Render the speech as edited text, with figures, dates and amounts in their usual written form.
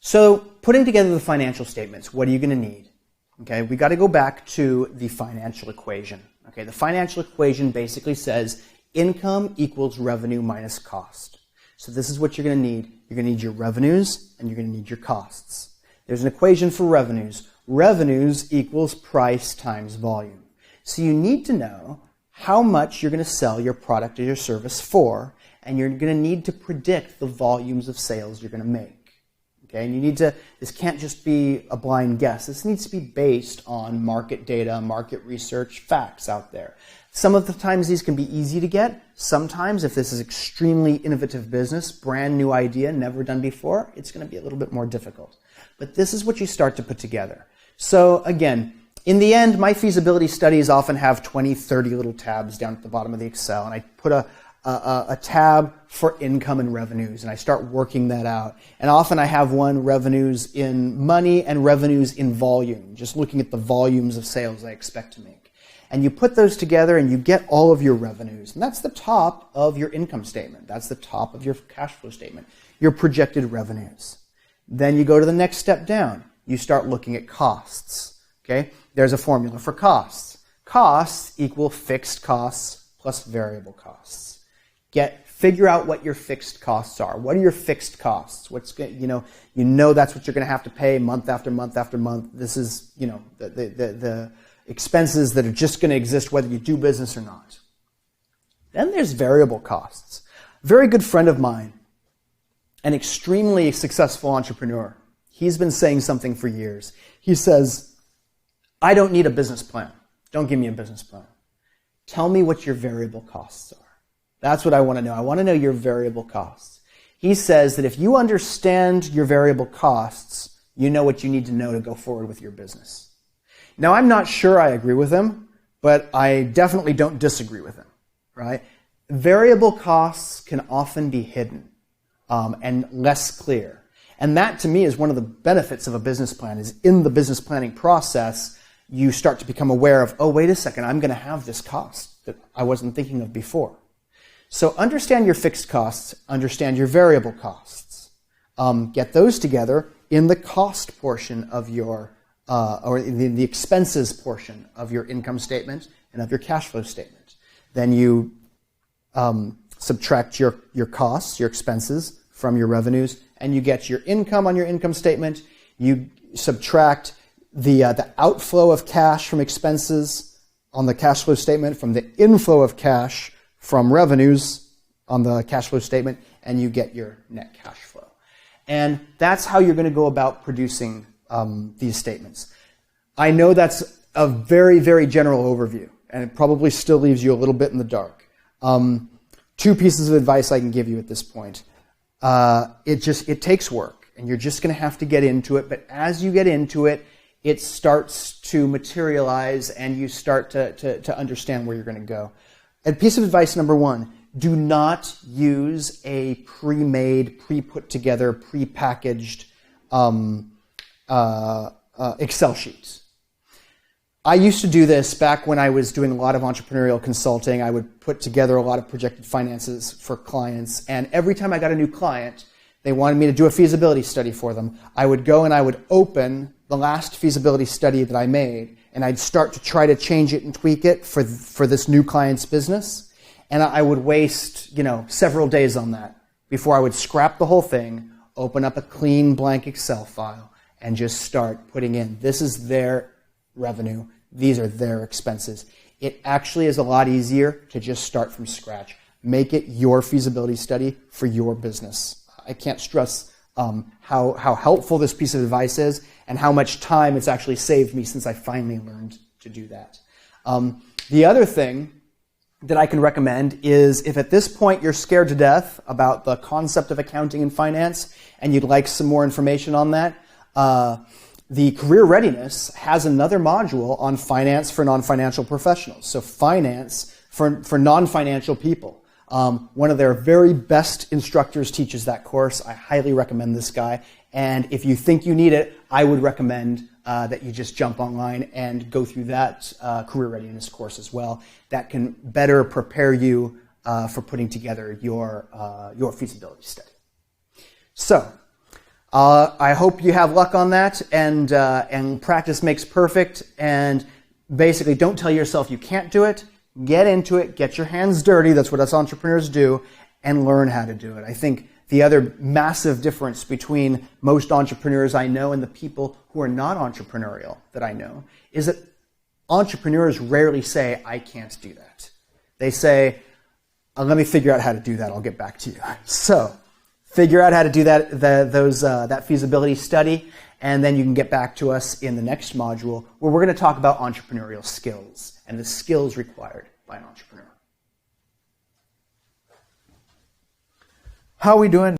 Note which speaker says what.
Speaker 1: So putting together the financial statements, what are you going to need? Okay, we got to go back to the financial equation. Okay, the financial equation basically says income equals revenue minus cost. So this is what you're going to need. You're going to need your revenues and you're going to need your costs. There's an equation for revenues. Revenues equals price times volume. So you need to know how much you're going to sell your product or your service for, and you're going to need to predict the volumes of sales you're going to make. Okay, and this can't just be a blind guess. This needs to be based on market data, market research, facts out there. Some of the times these can be easy to get. Sometimes if this is extremely innovative business, brand new idea, never done before, it's going to be a little bit more difficult. But this is what you start to put together. So again, in the end, my feasibility studies often have 20, 30 little tabs down at the bottom of the Excel, and I put a tab for income and revenues, and I start working that out. And often I have one revenues in money and revenues in volume, just looking at the volumes of sales I expect to make. And you put those together and you get all of your revenues. And that's the top of your income statement. That's the top of your cash flow statement, your projected revenues. Then you go to the next step down. You start looking at costs. Okay? There's a formula for costs. Costs equal fixed costs plus variable costs. Figure out what your fixed costs are. What are your fixed costs? You know that's what you're going to have to pay month after month after month. This is, the expenses that are just going to exist whether you do business or not. Then there's variable costs. A very good friend of mine, an extremely successful entrepreneur, he's been saying something for years. He says, I don't need a business plan. Don't give me a business plan. Tell me what your variable costs are. That's what I want to know. I want to know your variable costs. He says that if you understand your variable costs, you know what you need to know to go forward with your business. Now, I'm not sure I agree with him, but I definitely don't disagree with him, right? Variable costs can often be hidden and less clear. And that, to me, is one of the benefits of a business plan, is in the business planning process, you start to become aware of, oh, wait a second, I'm going to have this cost that I wasn't thinking of before. So understand your fixed costs, understand your variable costs. Get those together in the cost portion of your, or in the expenses portion of your income statement and of your cash flow statement. Then you subtract your costs, your expenses from your revenues, and you get your income on your income statement. You subtract the outflow of cash from expenses on the cash flow statement from the inflow of cash from revenues on the cash flow statement, and you get your net cash flow. And that's how you're going to go about producing these statements. I know that's a very, very general overview, and it probably still leaves you a little bit in the dark. Two pieces of advice I can give you at this point. It takes work, and you're just going to have to get into it, but as you get into it, it starts to materialize, and you start to understand where you're going to go. And piece of advice number one, do not use a pre-made, pre-put together, pre-packaged Excel sheet. I used to do this back when I was doing a lot of entrepreneurial consulting. I would put together a lot of projected finances for clients, and every time I got a new client, they wanted me to do a feasibility study for them. I would go and I would open the last feasibility study that I made, and I'd start to try to change it and tweak it for this new client's business. And I would waste, several days on that before I would scrap the whole thing, open up a clean blank Excel file, and just start putting in, this is their revenue, these are their expenses. It actually is a lot easier to just start from scratch. Make it your feasibility study for your business. I can't stress how helpful this piece of advice is and how much time it's actually saved me since I finally learned to do that. The other thing that I can recommend is, if at this point you're scared to death about the concept of accounting and finance and you'd like some more information on that, the Career Readiness has another module on finance for non-financial professionals. So finance for non-financial people. One of their very best instructors teaches that course. I highly recommend this guy. And if you think you need it, I would recommend that you just jump online and go through that Career Readiness course as well. That can better prepare you for putting together your feasibility study. So, I hope you have luck on that, and practice makes perfect. And basically, don't tell yourself you can't do it. Get into it. Get your hands dirty. That's what us entrepreneurs do, and learn how to do it. I think the other massive difference between most entrepreneurs I know and the people who are not entrepreneurial that I know is that entrepreneurs rarely say, I can't do that. They say, let me figure out how to do that. I'll get back to you. So figure out how to do that, that feasibility study, and then you can get back to us in the next module where we're going to talk about entrepreneurial skills and the skills required by an entrepreneur.
Speaker 2: How are we doing?